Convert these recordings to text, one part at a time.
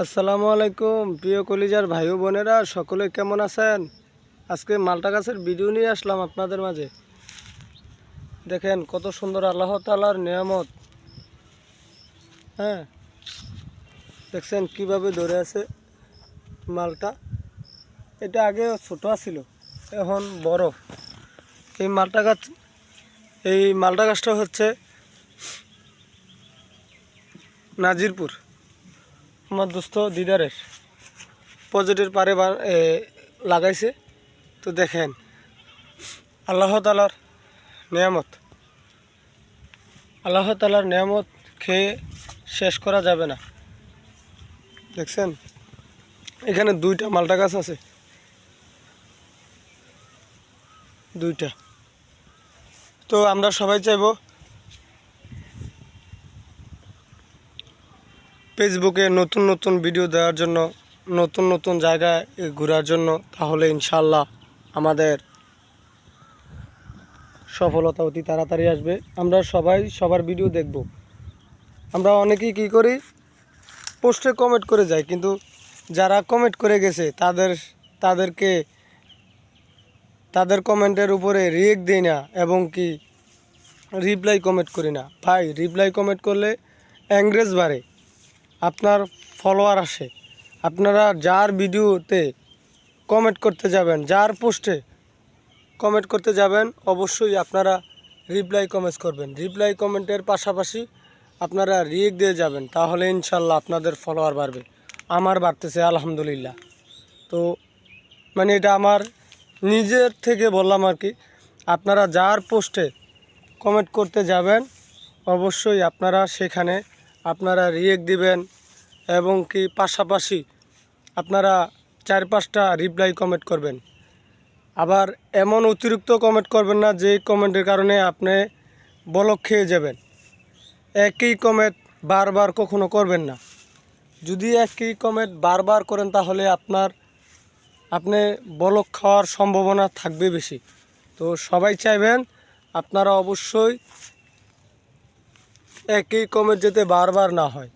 আসসালামু আলাইকুম প্রিয় কলিজার ভাই ও বোনেরা, সকলে কেমন আছেন? আজকে মালটা গাছের ভিডিও নিয়ে আসলাম আপনাদের মাঝে। দেখেন কত সুন্দর আল্লাহ তাআলার নিয়ামত। হ্যাঁ, দেখছেন কিভাবে ধরে আছে মালটা। এটা আগে ছোট ছিল, এখন বড়। এই মালটা গাছটা হচ্ছে নাজিরপুর, আমার দোস্ত দিদারের প্রজেক্টের পারে লাগাইছে। তো দেখেন আল্লাহ তাআলার নিয়ামত, আল্লাহ তাআলার নিয়ামত খেয়ে শেষ করা যাবে না। দেখছেন এখানে দুইটা মালটা গাছ আছে, দুইটা। তো আমরা সবাই চাইব ফেসবুকে নতুন নতুন ভিডিও দেওয়ার জন্য, নতুন নতুন জায়গায় ঘোরার জন্য। তাহলে ইনশাল্লাহ আমাদের সফলতা অতি তাড়াতাড়ি আসবে। আমরা সবাই সবার ভিডিও দেখব। আমরা অনেকেই কী করি, পোস্টে কমেন্ট করে যাই, কিন্তু যারা কমেন্ট করে গেছে তাদের কমেন্টের উপরে রিয়েক্ট দিই না, এবং কি রিপ্লাই কমেন্ট করি না। ভাই, রিপ্লাই কমেন্ট করলে এঙ্গেজ বাড়ে, আপনার ফলোয়ার আসে। আপনারা যার ভিডিওতে কমেন্ট করতে যাবেন, যার পোস্টে কমেন্ট করতে যাবেন, অবশ্যই আপনারা রিপ্লাই কমেন্ট করবেন। রিপ্লাই কমেন্টের পাশাপাশি আপনারা রিয়েক্ট দিয়ে যাবেন, তাহলে ইনশাল্লাহ আপনাদের ফলোয়ার বাড়বে। আমার বাড়তেছে আলহামদুলিল্লাহ। তো মানে এটা আমার নিজের থেকে বললাম আর কি। আপনারা যার পোস্টে কমেন্ট করতে যাবেন, অবশ্যই আপনারা সেখানে রিয়েক্ট দিবেন, এবং কি পাশাপাশি আপনারা 4-5টা রিপ্লাই কমেন্ট করবেন। আবার এমন অতিরিক্ত কমেন্ট করবেন না যে কমেন্টের কারণে আপনি ব্লক খেয়ে যাবেন। একই কমেন্ট বারবার কখনো করবেন না। যদি একই কমেন্ট বারবার করেন, তাহলে আপনি ব্লক খাওয়ার সম্ভাবনা থাকবে বেশি। তো সবাই চাইবেন আপনারা অবশ্যই একই কমেন্ট যাতে বারবার না হয়,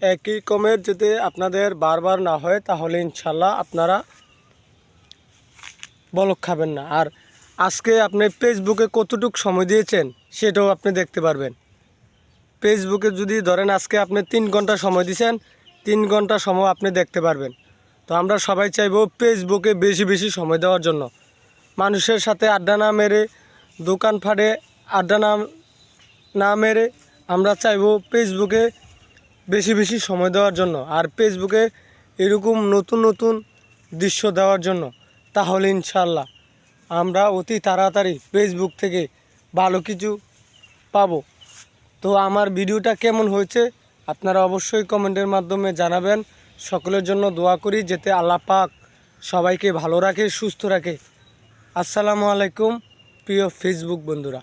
একই কমেন্ট যাতে আপনাদের বারবার না হয়, তাহলে ইনশাল্লাহ আপনারা ব্লক খাবেন না। আর আজকে আপনি ফেসবুকে কতটুকু সময় দিয়েছেন সেটাও আপনি দেখতে পারবেন। ফেসবুকে যদি ধরেন আজকে আপনি 3 ঘন্টা সময় দিয়েছেন, 3 ঘন্টা সময় আপনি দেখতে পারবেন। তো আমরা সবাই চাইবো ফেসবুকে বেশি বেশি সময় দেওয়ার জন্য। মানুষের সাথে আড্ডা না মেরে, দোকানপাটে আড্ডা না মেরে আমরা চাইবো ফেসবুকে বেশি বেশি সময় দেওয়ার জন্য, আর ফেসবুকে এরকম নতুন নতুন দৃশ্য দেওয়ার জন্য। তাহলে ইনশাল্লাহ আমরা অতি তাড়াতাড়ি ফেসবুক থেকে ভালো কিছু পাবো। তো আমার ভিডিওটা কেমন হয়েছে আপনারা অবশ্যই কমেন্টের মাধ্যমে জানাবেন। সকলের জন্য দোয়া করি যাতে আল্লাহ পাক সবাইকে ভালো রাখে, সুস্থ রাখে। আসসালামু আলাইকুম প্রিয় ফেসবুক বন্ধুরা।